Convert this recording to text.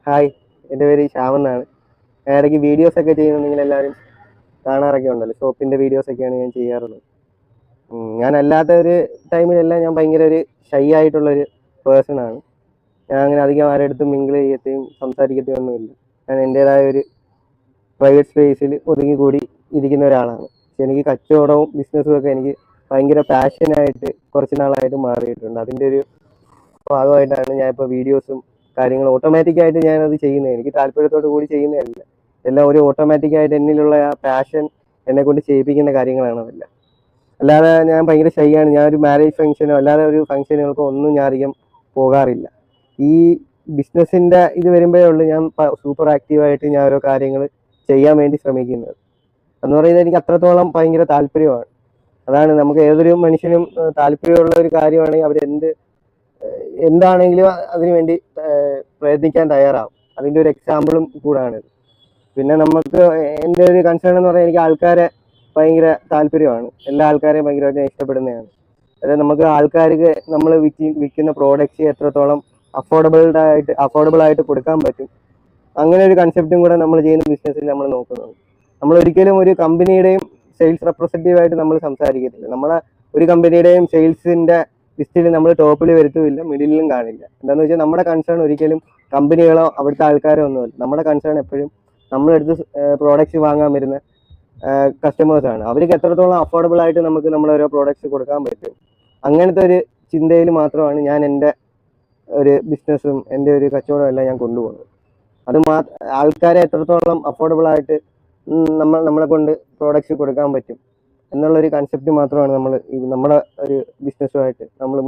Hi, എൻ്റെ പേര് ശ്യാം എന്നാണ്. ഞാൻ ഇടയ്ക്ക് വീഡിയോസൊക്കെ ചെയ്യുന്നത് നിങ്ങളെല്ലാവരും കാണാറൊക്കെ ഉണ്ടല്ലോ. ഷോപ്പിൻ്റെ വീഡിയോസൊക്കെയാണ് ഞാൻ ചെയ്യാറുള്ളത്. ഞാൻ അല്ലാത്ത ഒരു ടൈമിലെല്ലാം ഞാൻ ഭയങ്കര ഒരു ഷൈ ആയിട്ടുള്ളൊരു പേഴ്സണാണ്. ഞാൻ അങ്ങനെ അധികം ആരുടെ അടുത്തും മിങ്കിൾ ചെയ്യത്തെയും സംസാരിക്കത്തെയും ഒന്നുമില്ല. ഞാൻ എൻ്റേതായ ഒരു പ്രൈവറ്റ് സ്പേസിൽ ഒതുങ്ങിക്കൂടി ഇരിക്കുന്ന ഒരാളാണ്. പക്ഷെ എനിക്ക് കച്ചവടവും ബിസിനസ്സും ഒക്കെ എനിക്ക് ഭയങ്കര പാഷനായിട്ട് കുറച്ച് നാളായിട്ട് മാറിയിട്ടുണ്ട്. അതിൻ്റെ ഒരു ഭാഗമായിട്ടാണ് ഞാൻ ഇപ്പോൾ വീഡിയോസും കാര്യങ്ങളും ഓട്ടോമാറ്റിക്കായിട്ട് ഞാനത് ചെയ്യുന്നത്. എനിക്ക് താല്പര്യത്തോടു കൂടി ചെയ്യുന്നതല്ല, എല്ലാം ഒരു ഓട്ടോമാറ്റിക്കായിട്ട് എന്നിലുള്ള ആ പാഷൻ എന്നെ കൊണ്ട് ചെയ്യിപ്പിക്കുന്ന കാര്യങ്ങളാണ് അതെല്ലാം. അല്ലാതെ ഞാൻ ഭയങ്കര ഷൈ ആണ്. ഞാൻ ഒരു മാരേജ് ഫംഗ്ഷനോ അല്ലാതെ ഒരു ഫംഗ്ഷനുകൾക്കോ ഒന്നും ഞാൻ അധികം പോകാറില്ല. ഈ ബിസിനസ്സിൻ്റെ ഇത് വരുമ്പോഴേ ഉള്ളൂ ഞാൻ സൂപ്പർ ആക്റ്റീവായിട്ട് ഞാൻ ഓരോ കാര്യങ്ങൾ ചെയ്യാൻ വേണ്ടി ശ്രമിക്കുന്നത്. എന്ന് പറയുന്നത് എനിക്ക് അത്രത്തോളം ഭയങ്കര താല്പര്യമാണ്. അതാണ് നമുക്ക് ഏതൊരു മനുഷ്യനും താല്പര്യമുള്ള ഒരു കാര്യമാണെങ്കിൽ എന്താണെങ്കിലും അതിനു വേണ്ടി പ്രയത്നിക്കാൻ തയ്യാറാവും. അതിൻ്റെ ഒരു എക്സാമ്പിളും കൂടാണ്. പിന്നെ നമുക്ക് എൻ്റെ ഒരു കൺസേൺ എന്ന് പറഞ്ഞാൽ എനിക്ക് ആൾക്കാരെ ഭയങ്കര താല്പര്യമാണ്. എല്ലാ ആൾക്കാരെയും ഭയങ്കരമായിട്ട് ഞാൻ ഇഷ്ടപ്പെടുന്നതാണ്. അതായത് നമുക്ക് ആൾക്കാർക്ക് നമ്മൾ വിൽക്കുന്ന പ്രോഡക്റ്റ്സ് എത്രത്തോളം അഫോർഡബിൾ ആയിട്ട് കൊടുക്കാൻ പറ്റും, അങ്ങനെ ഒരു കൺസെപ്റ്റും കൂടെ നമ്മൾ ചെയ്യുന്ന ബിസിനസ്സിൽ നമ്മൾ നോക്കുന്നുണ്ട്. നമ്മൾ ഒരിക്കലും ഒരു കമ്പനിയുടെയും സെയിൽസ് റെപ്രസെൻറ്റേറ്റീവായിട്ട് നമ്മൾ സംസാരിക്കത്തില്ല. നമ്മളെ ഒരു കമ്പനിയുടെയും സെയിൽസിൻ്റെ ലിസ്റ്റിൽ നമ്മൾ ടോപ്പിൽ വരുത്തുമില്ല, മിഡിലും കാണില്ല. എന്താണെന്ന് വെച്ചാൽ നമ്മുടെ കൺസേൺ ഒരിക്കലും കമ്പനികളോ അവിടുത്തെ ആൾക്കാരോ ഒന്നുമല്ല. നമ്മുടെ കൺസേൺ എപ്പോഴും നമ്മളെടുത്ത് പ്രോഡക്റ്റ്സ് വാങ്ങാൻ വരുന്ന കസ്റ്റമേഴ്സാണ്. അവർക്ക് എത്രത്തോളം അഫോർഡബിൾ ആയിട്ട് നമുക്ക് നമ്മുടെ ഓരോ പ്രോഡക്റ്റ്സ് കൊടുക്കാൻ പറ്റും, അങ്ങനത്തെ ഒരു ചിന്തയിൽ മാത്രമാണ് ഞാൻ എൻ്റെ ഒരു ബിസിനസ്സും എൻ്റെ ഒരു കച്ചവടവും എല്ലാം ഞാൻ കൊണ്ടുപോകുന്നത്. അത് ആൾക്കാരെ എത്രത്തോളം അഫോർഡബിൾ ആയിട്ട് നമ്മളെ കൊണ്ട് പ്രോഡക്റ്റ്സ് കൊടുക്കാൻ പറ്റും എന്നുള്ളൊരു കൺസെപ്റ്റ് മാത്രമാണ് നമ്മുടെ ഒരു ബിസിനസ്സുമായിട്ട് നമ്മൾ